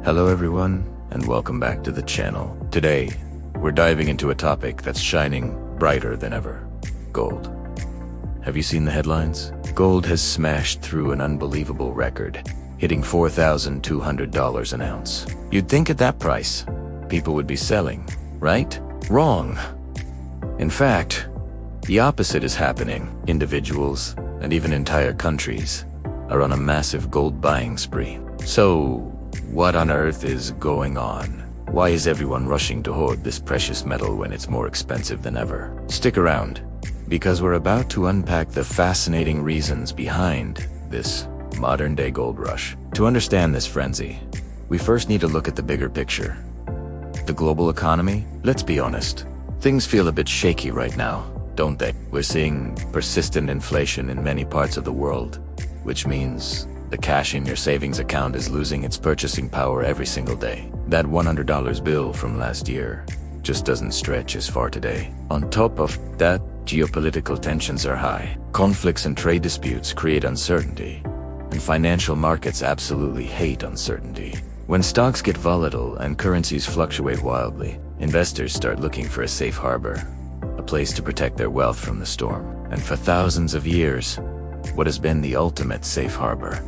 Hello everyone, and welcome back to the channel. Today, we're diving into a topic that's shining brighter than ever: gold. Have you seen the headlines? Gold has smashed through an unbelievable record, hitting $4,200 an ounce. You'd think at that price, people would be selling, right? Wrong. In fact, the opposite is happening. Individuals, and even entire countries, are on a massive gold buying spree. So, what on earth is going on? Why is everyone rushing to hoard this precious metal when it's more expensive than ever? Stick around, because we're about to unpack the fascinating reasons behind this modern-day gold rush. To understand this frenzy, we first need to look at the bigger picture. The global economy? Let's be honest, things feel a bit shaky right now, don't they? We're seeing persistent inflation in many parts of the world, which means the cash in your savings account is losing its purchasing power every single day. That $100 bill from last year just doesn't stretch as far today. On top of that, geopolitical tensions are high. Conflicts and trade disputes create uncertainty, and financial markets absolutely hate uncertainty. When stocks get volatile and currencies fluctuate wildly, investors start looking for a safe harbor, a place to protect their wealth from the storm. And for thousands of years, what has been the ultimate safe harbor?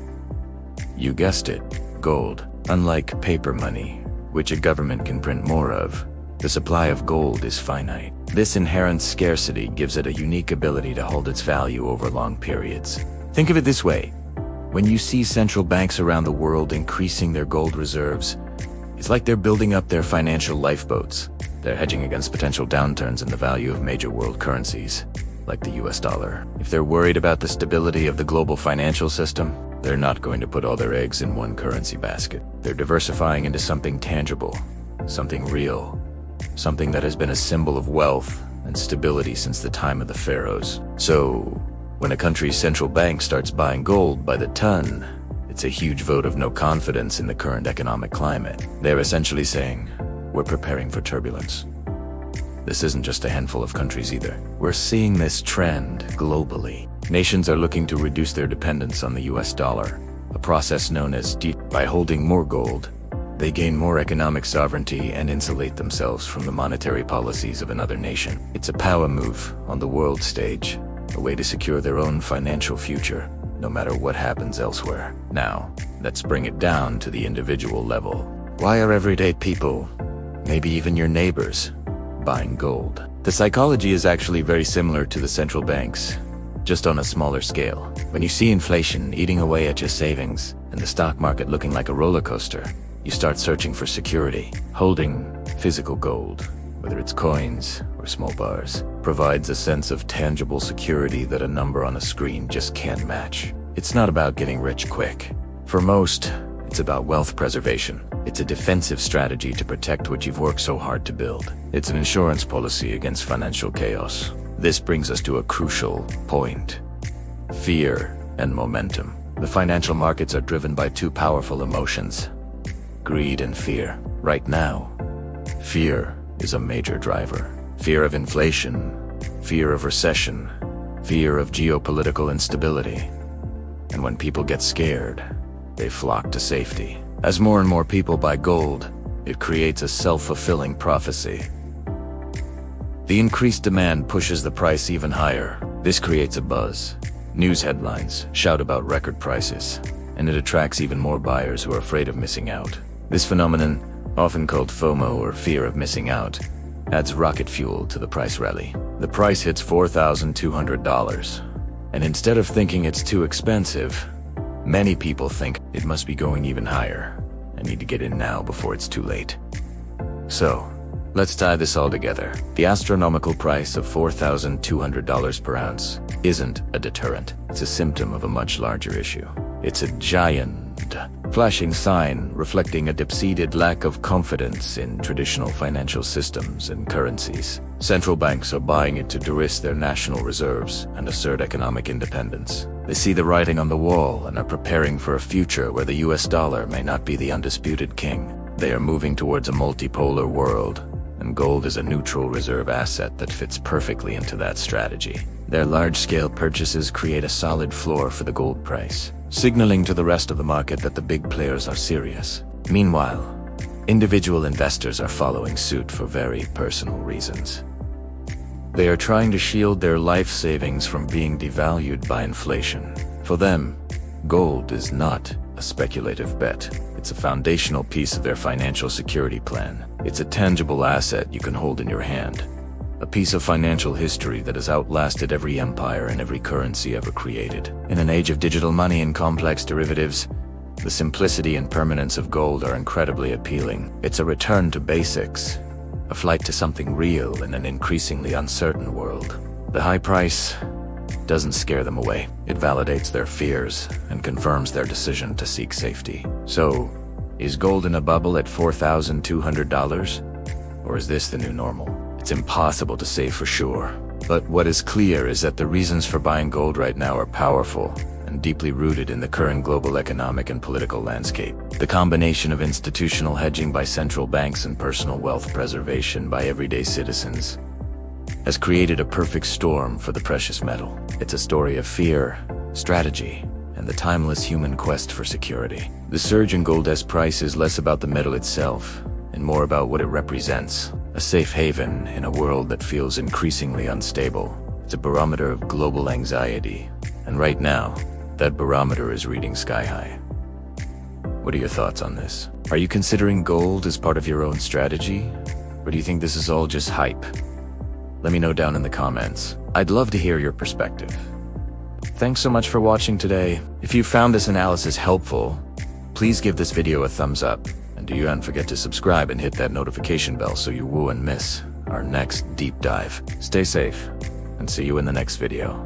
You guessed it, gold. Unlike paper money, which a government can print more of, the supply of gold is finite. This inherent scarcity gives it a unique ability to hold its value over long periods. Think of it this way: when you see central banks around the world increasing their gold reserves, it's like they're building up their financial lifeboats. They're hedging against potential downturns in the value of major world currencies, like the US dollar. If they're worried about the stability of the global financial system, they're not going to put all their eggs in one currency basket. They're diversifying into something tangible, something real, something that has been a symbol of wealth and stability since the time of the pharaohs. So, when a country's central bank starts buying gold by the ton, it's a huge vote of no confidence in the current economic climate. They're essentially saying, we're preparing for turbulence. This isn't just a handful of countries either. We're seeing this trend globally. Nations are looking to reduce their dependence on the US dollar, a process known as by holding more gold, they gain more economic sovereignty and insulate themselves from the monetary policies of another nation. It's a power move on the world stage, a way to secure their own financial future, no matter what happens elsewhere. Now, let's bring it down to the individual level. Why are everyday people, maybe even your neighbors, buying gold? The psychology is actually very similar to the central banks, just on a smaller scale. When you see inflation eating away at your savings and the stock market looking like a roller coaster, you start searching for security. Holding physical gold, whether it's coins or small bars, provides a sense of tangible security that a number on a screen just can't match. It's not about getting rich quick. For most, it's about wealth preservation. It's a defensive strategy to protect what you've worked so hard to build. It's an insurance policy against financial chaos. This brings us to a crucial point: fear and momentum. The financial markets are driven by two powerful emotions: greed and fear. Right now, fear is a major driver. Fear of inflation, fear of recession, fear of geopolitical instability. And when people get scared, they flock to safety. As more and more people buy gold, it creates a self-fulfilling prophecy. The increased demand pushes the price even higher. This creates a buzz. News headlines shout about record prices, and it attracts even more buyers who are afraid of missing out. This phenomenon, often called FOMO or fear of missing out, adds rocket fuel to the price rally. The price hits $4,200, and instead of thinking it's too expensive, many people think it must be going even higher. I need to get in now before it's too late. So, let's tie this all together. The astronomical price of $4,200 per ounce isn't a deterrent. It's a symptom of a much larger issue. It's a giant, flashing sign reflecting a deep-seated lack of confidence in traditional financial systems and currencies. Central banks are buying it to de-risk their national reserves and assert economic independence. They see the writing on the wall and are preparing for a future where the US dollar may not be the undisputed king. They are moving towards a multipolar world, and gold is a neutral reserve asset that fits perfectly into that strategy. Their large-scale purchases create a solid floor for the gold price, signaling to the rest of the market that the big players are serious. Meanwhile, individual investors are following suit for very personal reasons. They are trying to shield their life savings from being devalued by inflation. For them, gold is not a speculative bet. It's a foundational piece of their financial security plan. It's a tangible asset you can hold in your hand. A piece of financial history that has outlasted every empire and every currency ever created. In an age of digital money and complex derivatives, the simplicity and permanence of gold are incredibly appealing. It's a return to basics, a flight to something real in an increasingly uncertain world. The high price doesn't scare them away. It validates their fears and confirms their decision to seek safety. So, is gold in a bubble at $4,200? Or is this the new normal? It's impossible to say for sure. But what is clear is that the reasons for buying gold right now are powerful and deeply rooted in the current global economic and political landscape. The combination of institutional hedging by central banks and personal wealth preservation by everyday citizens has created a perfect storm for the precious metal. It's a story of fear, strategy, and the timeless human quest for security. The surge in gold's price is less about the metal itself and more about what it represents. A safe haven in a world that feels increasingly unstable. It's a barometer of global anxiety, and right now, that barometer is reading sky high. What are your thoughts on this? Are you considering gold as part of your own strategy? Or do you think this is all just hype? Let me know down in the comments. I'd love to hear your perspective. Thanks so much for watching today. If you found this analysis helpful, please give this video a thumbs up. And do not forget to subscribe and hit that notification bell so you won't miss our next deep dive. Stay safe, and see you in the next video.